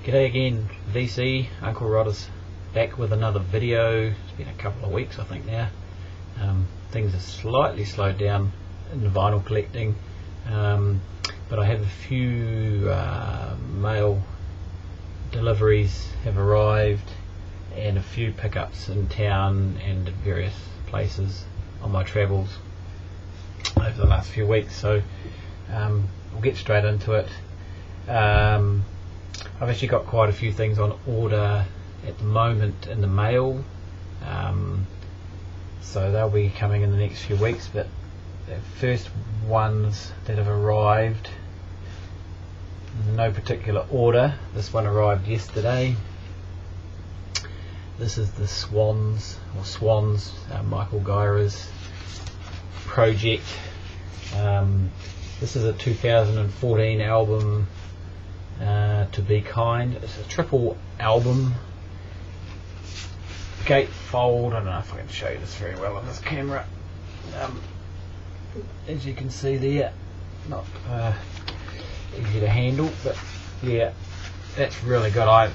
G'day again, VC, Uncle Roddus, back with another video. It's been a couple of weeks I think now. Things have slightly slowed down in the vinyl collecting, but I have a few mail deliveries have arrived and a few pickups in town and at various places on my travels over the last few weeks, so we'll get straight into it. I've actually got quite a few things on order at the moment in the mail, so they'll be coming in the next few weeks, but the first ones that have arrived, no particular order. This one arrived yesterday. This is the Swans, Michael Gyra's project. This is a 2014 album, To Be Kind. It's a triple album, gatefold. I don't know if I can show you this very well on this camera. As you can see there, not easy to handle, but yeah, that's really good. I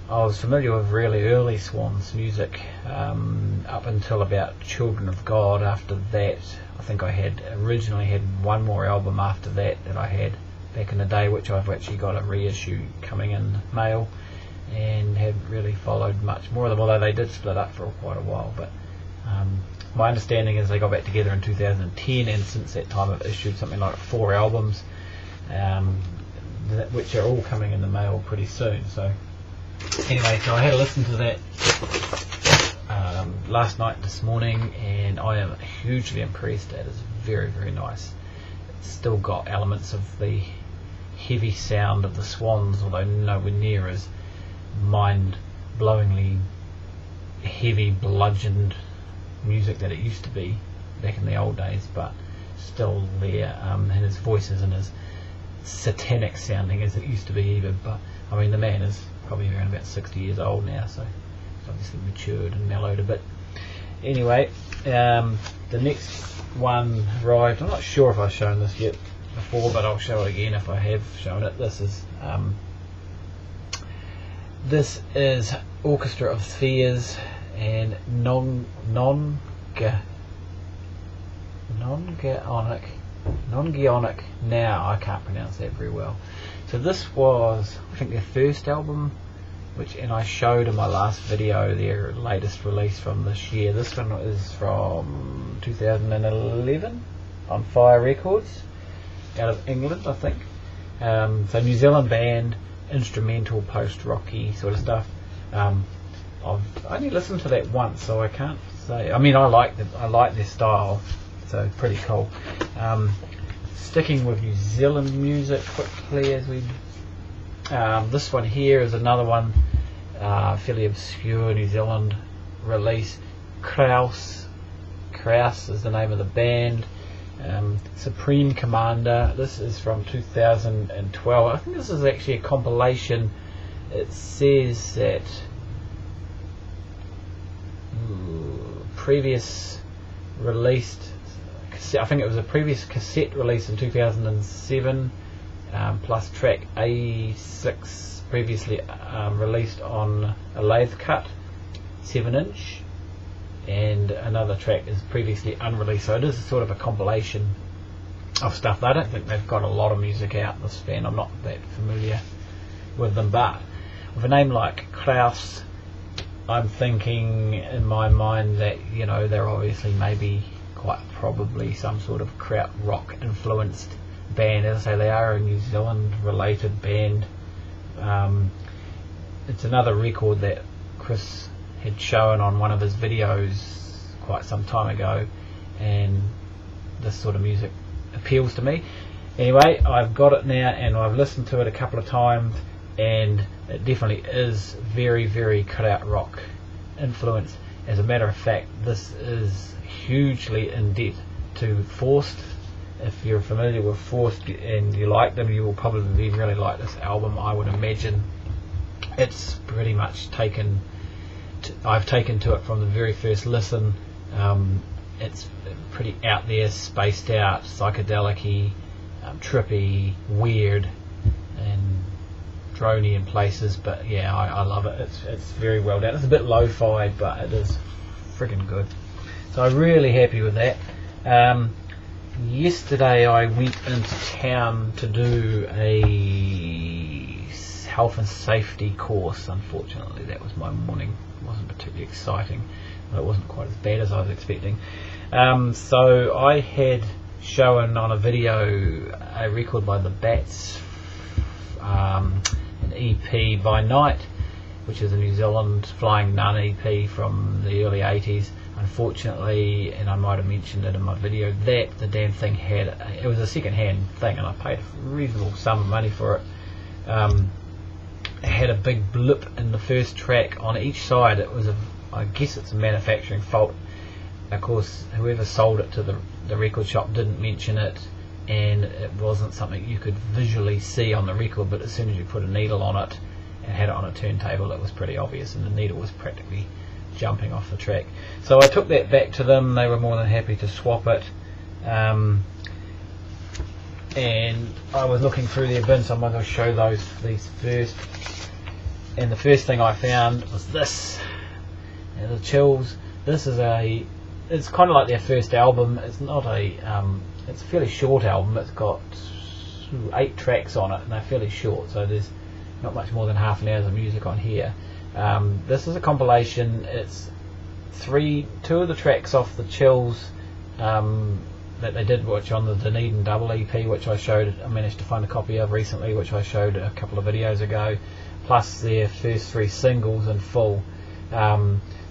was familiar with really early Swans music up until about Children of God. After that, I think I had originally had one more album after that I had back in the day, which I've actually got a reissue coming in mail, and haven't really followed much more of them, although they did split up for quite a while. But my understanding is they got back together in 2010, and since that time I've issued something like 4 albums, which are all coming in the mail pretty soon. So anyway, so I had a listen to that last night, this morning, and I am hugely impressed. It is very, very nice. It's still got elements of the heavy sound of the Swans, although nowhere near as mind-blowingly heavy, bludgeoned music that it used to be back in the old days, but still there. And his voice isn't as satanic sounding as it used to be either, but I mean, the man is probably around about 60 years old now, so he's obviously matured and mellowed a bit. Anyway, the next one arrived. I'm not sure if I've shown this yet before, but I'll show it again if I have shown it. This is Orchestra of Spheres and non-geonic now. I can't pronounce that very well. So this was, I think, their first album, and I showed in my last video their latest release from this year. This one is from 2011 on Fire Records out of England, I think. So New Zealand band, instrumental, post-rocky sort of stuff. I've only listened to that once, so I can't say. I mean, I like their style, so pretty cool. Sticking with New Zealand music quickly, as we this one here is another one, fairly obscure New Zealand release. Kraus is the name of the band. Supreme Commander. This is from 2012. I think this is actually a compilation. It says that previous released, I think it was a previous cassette release in 2007, plus track A6 previously released on a lathe cut 7-inch, and another track is previously unreleased. So it is sort of a compilation of stuff. I don't think they've got a lot of music out, this band. I'm not that familiar with them, but with a name like Kraus, I'm thinking in my mind that, you know, they're obviously maybe quite probably some sort of kraut rock influenced band. As I say, they are a New Zealand related band. It's another record that Chris had shown on one of his videos quite some time ago, and this sort of music appeals to me. Anyway, I've got it now and I've listened to it a couple of times, and it definitely is very, very kraut rock influence. As a matter of fact, this is hugely in debt to Forced. If you're familiar with Forced and you like them, you will probably really like this album, I would imagine. It's pretty much I've taken to it from the very first listen. It's pretty out there, spaced out, psychedelic-y, trippy, weird, and droney in places, but yeah, I love it. It's very well done. It's a bit lo-fi, but it is friggin' good. So I'm really happy with that. Yesterday I went into town to do a health and safety course. Unfortunately, that was my morning. It wasn't particularly exciting, but it wasn't quite as bad as I was expecting. So I had shown on a video a record by the Bats, an EP by Night, which is a New Zealand Flying Nun EP from the early 80s. Unfortunately, and I might have mentioned it in my video, that the damn thing had, it was a second hand thing and I paid a reasonable sum of money for it. It had a big blip in the first track on each side. It was I guess it's a manufacturing fault. Of course, whoever sold it to the record shop didn't mention it, and it wasn't something you could visually see on the record, but as soon as you put a needle on it and had it on a turntable, it was pretty obvious, and the needle was practically jumping off the track. So I took that back to them. They were more than happy to swap it, and I was looking through their bins, so I'm going to show these first. And the first thing I found was this, and the Chills. This is it's kind of like their first album. It's not it's a fairly short album. It's got 8 tracks on it, and they're fairly short, so there's not much more than half an hour of music on here. This is a compilation. It's 2 of the tracks off the Chills that they did, which on the Dunedin double EP, which I managed to find a copy of recently, which I showed a couple of videos ago, plus their first 3 singles in full.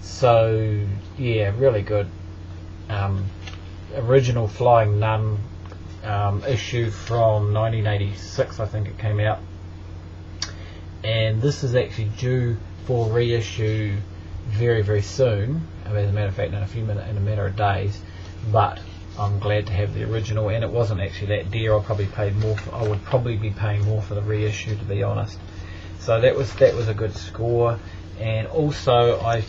So yeah, really good. Original Flying Nun issue from 1986, I think it came out, and this is actually due for reissue very, very soon. As a matter of fact, in a matter of days. But I'm glad to have the original, and it wasn't actually that dear. I would probably be paying more for the reissue, to be honest. So that was a good score. And also I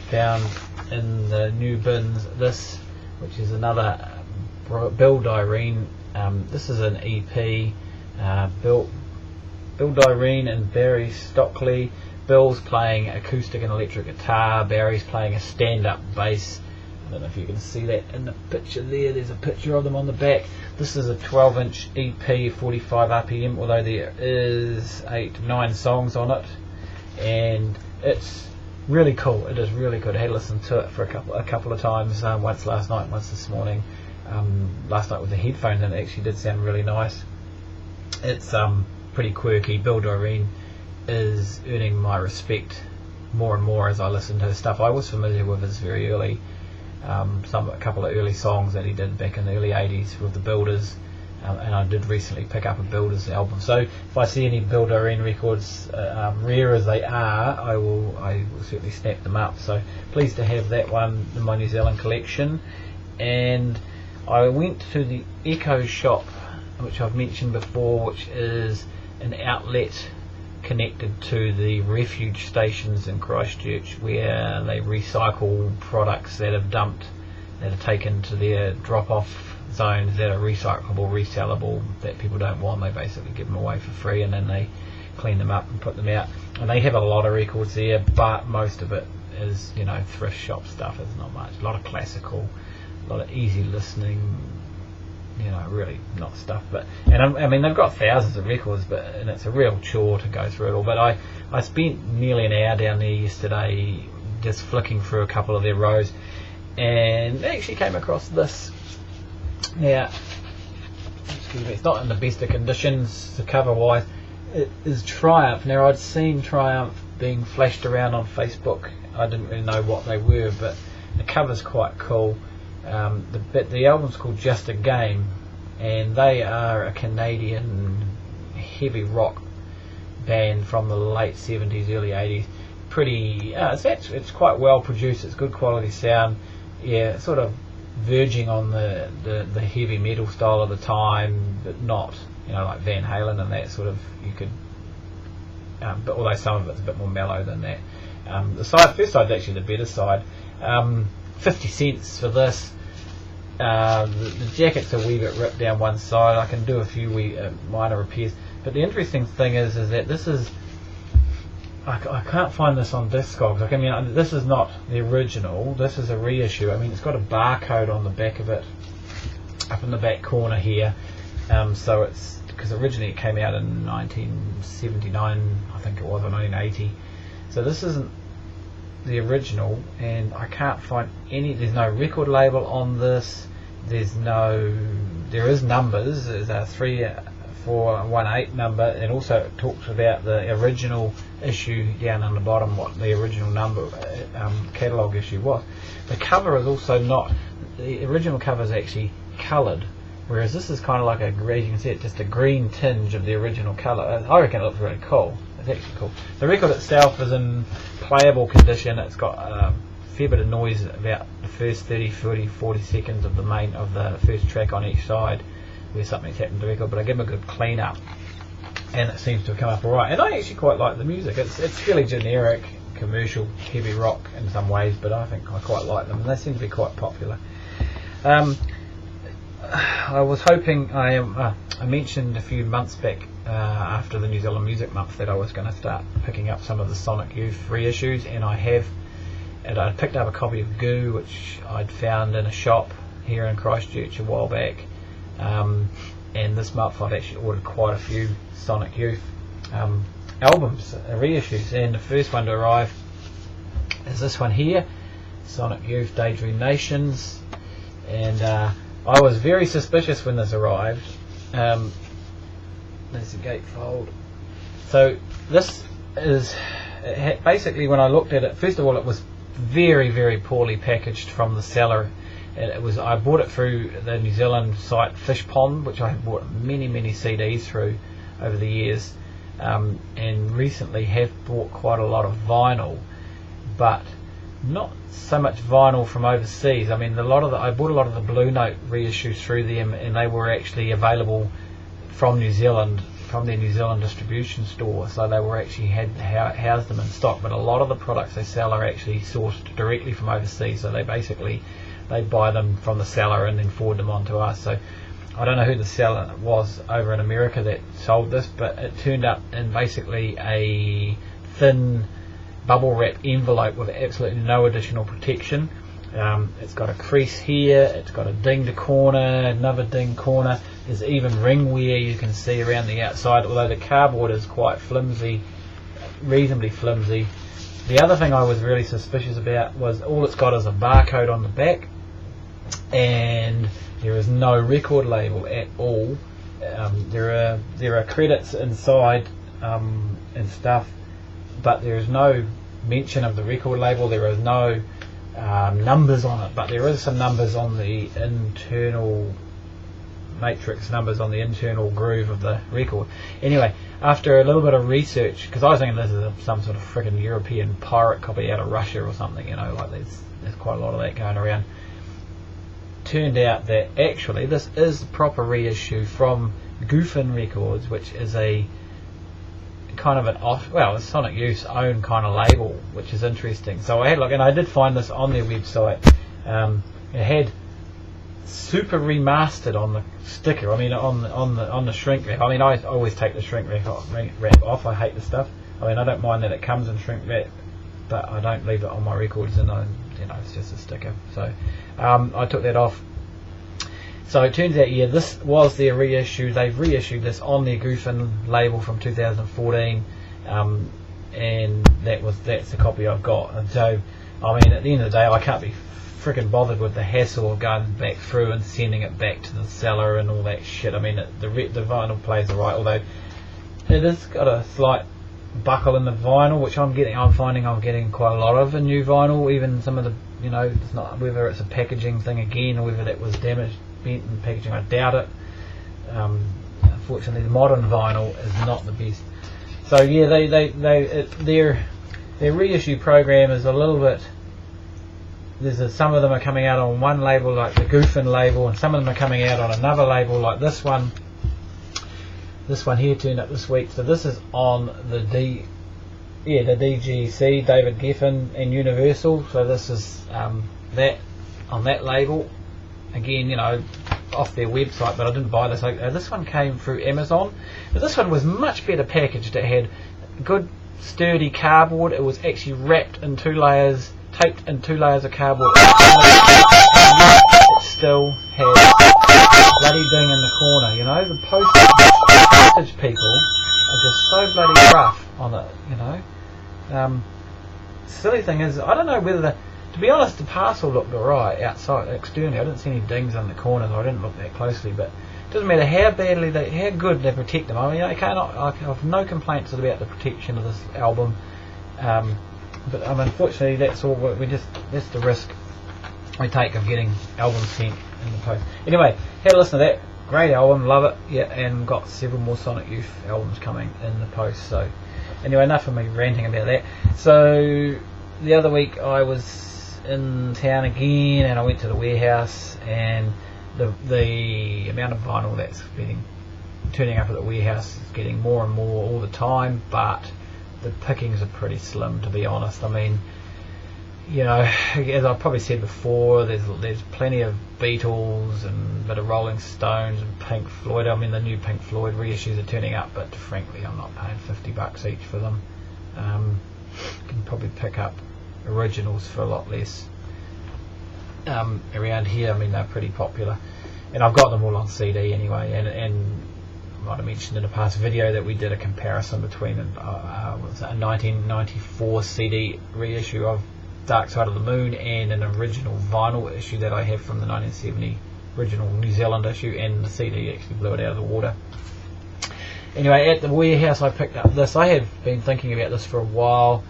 found in the new bins this, which is another Bill Irene. This is an EP. Bill Irene and Barry Stockley. Bill's playing acoustic and electric guitar. Barry's playing a stand-up bass. I don't know if you can see that in the picture there. There's a picture of them on the back. This is a 12-inch EP, 45 RPM, although there is 9 songs on it, and it's really cool. It is really good. I had listened to it for a couple of times. Once last night, once this morning. Last night with the headphones, and it actually did sound really nice. It's pretty quirky. Bill Irene is earning my respect more and more as I listen to his stuff. I was familiar with his very early, a couple of early songs that he did back in the early 80s with the Builders, and I did recently pick up a Builders album. So if I see any Bill Irene records, rare as they are, I will certainly snap them up. So pleased to have that one in my New Zealand collection. And I went to the Echo shop, which I've mentioned before, which is an outlet connected to the refuge stations in Christchurch, where they recycle products that are taken to their drop-off zones that are recyclable, resellable, that people don't want. They basically give them away for free, and then they clean them up and put them out. And they have a lot of records there, but most of it is, thrift shop stuff. There's not much. A lot of classical, a lot of easy listening, really not stuff. But I mean, they've got thousands of records, and it's a real chore to go through it all. But I spent nearly an hour down there yesterday just flicking through a couple of their rows, and actually came across this. Now, excuse me, it's not in the best of conditions, the cover wise. It is Triumph. Now, I'd seen Triumph being flashed around on Facebook. I didn't really know what they were, but the cover's quite cool. The album's called Just a Game, and they are a Canadian heavy rock band from the late 70s, early 80s. It's quite well produced. It's good quality sound. Yeah, sort of verging on the heavy metal style of the time, but not like Van Halen and that sort of. You could, but although some of it's a bit more mellow than that. The first side's actually the better side. 50 cents for this. The jacket's a wee bit ripped down one side. I can do a few minor repairs, but the interesting thing is that this is I can't find this on Discogs. Like, I mean, this is not the original. This is a reissue. I mean, it's got a barcode on the back of it, up in the back corner here. So it's because originally it came out in 1979, I think it was, or 1980. So this isn't the original, and I can't find any. There's no record label on this. There is numbers. There's a 3418 number, and also it talks about the original issue down on the bottom, what the original number catalogue issue was. The cover is also not. The original cover is actually coloured, whereas this is kind of like as you can see, it's just a green tinge of the original colour. I reckon it looks really cool. It's actually cool. The record itself is in playable condition. It's got a fair bit of noise about the first 30, 40 seconds of the first track on each side where something's happened to the record, but I give them a good clean up and it seems to have come up alright. And I actually quite like the music. It's fairly generic, commercial, heavy rock in some ways, but I think I quite like them and they seem to be quite popular. I was hoping, I mentioned a few months back after the New Zealand Music Month that I was going to start picking up some of the Sonic Youth reissues, and I have. And I picked up a copy of Goo, which I'd found in a shop here in Christchurch a while back, and this month I've actually ordered quite a few Sonic Youth albums, reissues, and the first one to arrive is this one here, Sonic Youth Daydream Nations, and I was very suspicious when this arrived. There's the gatefold. So this is basically, when I looked at it, first of all, it was very, very poorly packaged from the seller. I bought it through the New Zealand site Fish Pond, which I have bought many CDs through over the years, and recently have bought quite a lot of vinyl, but not so much vinyl from overseas. I mean, I bought a lot of the Blue Note reissues through them, and they were actually available from New Zealand, from their New Zealand distribution store, so they were actually housed them in stock. But a lot of the products they sell are actually sourced directly from overseas, so they buy them from the seller and then forward them on to us. So I don't know who the seller was over in America that sold this, but it turned up in basically a thin bubble wrap envelope with absolutely no additional protection. It's got a crease here, it's got a dinged corner, another dinged corner. There's even ring wear you can see around the outside, although the cardboard is quite flimsy, reasonably flimsy. The other thing I was really suspicious about was all it's got is a barcode on the back, and there is no record label at all. There are credits inside and stuff, but there is no mention of the record label. There is no numbers on it, but there is some numbers on the internal matrix, numbers on the internal groove of the record. Anyway, after a little bit of research, because I was thinking this is some sort of freaking European pirate copy out of Russia or something, you know, like there's quite a lot of that going around. Turned out that actually this is the proper reissue from Goofin Records, which is a kind of it's Sonic Youth's own kind of label, which is interesting. So I had a look, and I did find this on their website. It had super remastered on the sticker. I mean, on the shrink wrap. I mean, I always take the shrink wrap off. I hate the stuff. I mean, I don't mind that it comes in shrink wrap, but I don't leave it on my records, and it's just a sticker. So I took that off. So it turns out, yeah, this was their reissue. They've reissued this on their Goofin label from 2014, and that's the copy I've got. And so, I mean, at the end of the day, I can't be freaking bothered with the hassle of going back through and sending it back to the seller and all that shit. I mean, the vinyl plays alright, although it has got a slight buckle in the vinyl, which I'm finding I'm getting quite a lot of in new vinyl. Even some of the, it's not whether it's a packaging thing again or whether that was damaged, bent in packaging. I doubt it. Unfortunately, the modern vinyl is not the best. So yeah, their reissue program is a little bit. Some of them are coming out on one label, like the Goofin label, and some of them are coming out on another label, like this one. This one here turned up this week. So this is on the DGC, David Geffen and Universal. So this is that on that label. Again, off their website, but I didn't buy this. This one came through Amazon, but this one was much better packaged. It had good sturdy cardboard. It was actually wrapped in 2 layers, taped in 2 layers of cardboard. It still has bloody ding in the corner, you know. The postage people are just so bloody rough on it, you know. Silly thing is, I don't know whether to be honest, the parcel looked alright outside, externally. I didn't see any dings on the corners. I didn't look that closely, but it doesn't matter how badly how good they protect them. I mean, I have no complaints about the protection of this album, but unfortunately, that's all. That's the risk we take of getting albums sent in the post. Anyway, had a listen to that. Great album, love it. Yeah, and got several more Sonic Youth albums coming in the post. So, anyway, enough of me ranting about that. So, the other week I was in town again, and I went to the warehouse, and the amount of vinyl that's turning up at the warehouse is getting more and more all the time, but the pickings are pretty slim, to be honest. I mean, you know, as I've probably said before, there's plenty of Beatles and a bit of Rolling Stones and Pink Floyd. I mean, the new Pink Floyd reissues are turning up, but frankly, I'm not paying $50 each for them. You can probably pick up originals for a lot less around here. I mean, they're pretty popular, and I've got them all on CD anyway, and I might have mentioned in a past video that we did a comparison between a 1994 CD reissue of Dark Side of the Moon and an original vinyl issue that I have from the 1970 original New Zealand issue, and the CD actually blew it out of the water. Anyway, at the warehouse I picked up this. I have been thinking about this for a while.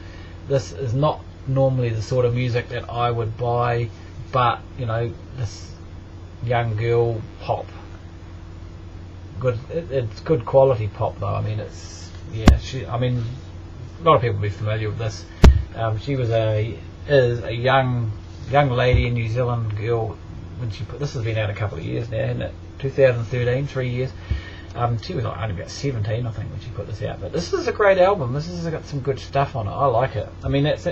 This is not normally the sort of music that I would buy, but you know, this young girl pop, good. It's good quality pop though. I mean, it's I mean, a lot of people will be familiar with this. She is a young lady, a New Zealand girl. When this has been out a couple of years now, isn't it? 2013, 3 years. She was only about 17, I think, when she put this out. But this is a great album. This has got some good stuff on it. I like it. I mean, it's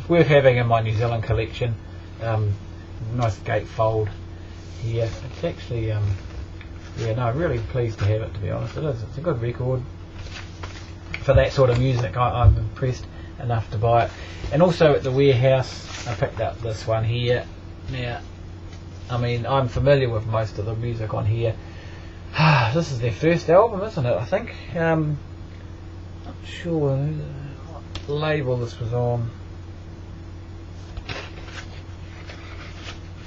worth having in my New Zealand collection. Nice gatefold here. It's actually, I'm really pleased to have it, to be honest. It is. It's a good record for that sort of music. I'm impressed enough to buy it. And also at the warehouse, I picked up this one here. Now, I mean, I'm familiar with most of the music on here. This is their first album, isn't it? I think. Not sure what label this was on.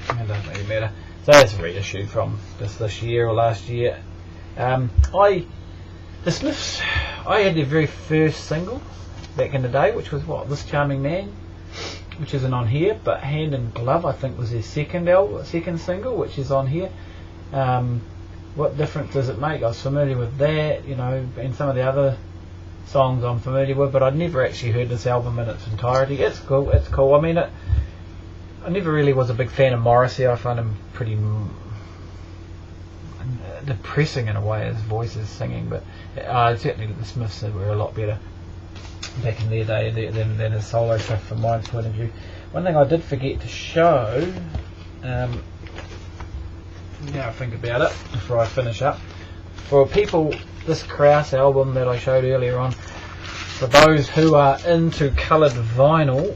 It doesn't really matter. So it's a reissue from this year or last year. The Smiths, I had their very first single back in the day, which was This Charming Man, which isn't on here, but Hand in Glove, I think, was their second single, which is on here. What difference does it make? I was familiar with that, you know, and some of the other songs I'm familiar with, but I'd never actually heard this album in its entirety. It's cool. I mean, I never really was a big fan of Morrissey. I find him pretty depressing in a way, his voice is singing, but certainly the Smiths were a lot better back in their day than his solo stuff from my point of view. One thing I did forget to show, now I think about it before I finish up, for people, this Kraus album that I showed earlier on, for those who are into coloured vinyl,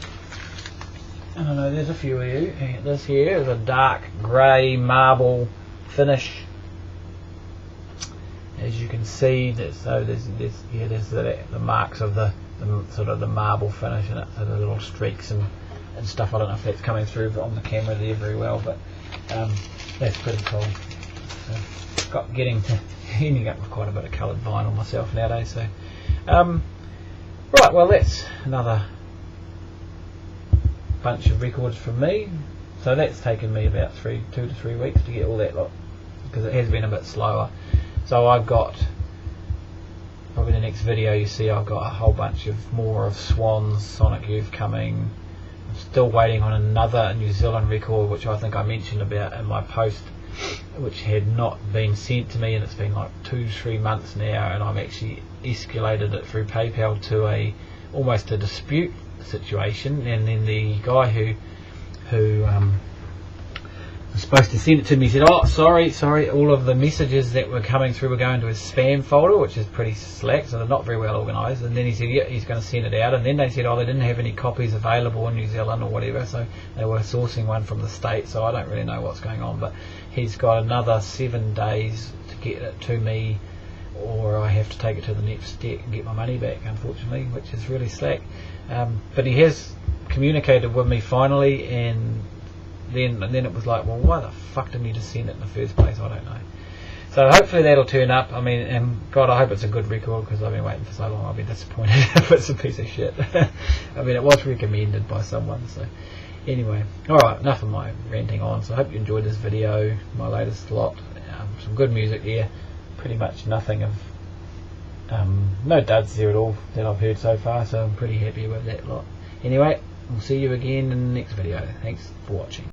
I don't know, there's a few of you. This here is a dark grey marble finish, as you can see. There's the marks of the sort of the marble finish in it, so the little streaks and stuff. I don't know if that's coming through on the camera there very well, but that's pretty cool. So, ending up with quite a bit of coloured vinyl myself nowadays. So, right, well, that's another bunch of records from me. So that's taken me about 2 to 3 weeks to get all that lot, because it has been a bit slower. So I've got, probably the next video you see, I've got a whole bunch of more of Swan's Sonic Youth coming. I'm still waiting on another New Zealand record, which I think I mentioned about in my post, which had not been sent to me, and it's been like 2-3 months now, and I've actually escalated it through PayPal to almost a dispute situation, and then the guy who was supposed to send it to me. He said, oh, sorry, all of the messages that were coming through were going to his spam folder, which is pretty slack, so they're not very well organised. And then he said, yeah, he's going to send it out. And then they said, oh, they didn't have any copies available in New Zealand or whatever, so they were sourcing one from the States, so I don't really know what's going on. But he's got another 7 days to get it to me, or I have to take it to the next step and get my money back, unfortunately, which is really slack. But he has communicated with me finally, and then it was like, well, why the fuck didn't you just send it in the first place? I don't know. So hopefully that'll turn up. I mean, and God, I hope it's a good record, because I've been waiting for so long. I'll be disappointed if it's a piece of shit. I mean, it was recommended by someone, so anyway. Alright, enough of my ranting on. So I hope you enjoyed this video, my latest lot. Some good music there. Pretty much nothing of no duds there at all that I've heard so far, so I'm pretty happy with that lot. Anyway, we'll see you again in the next video. Thanks for watching.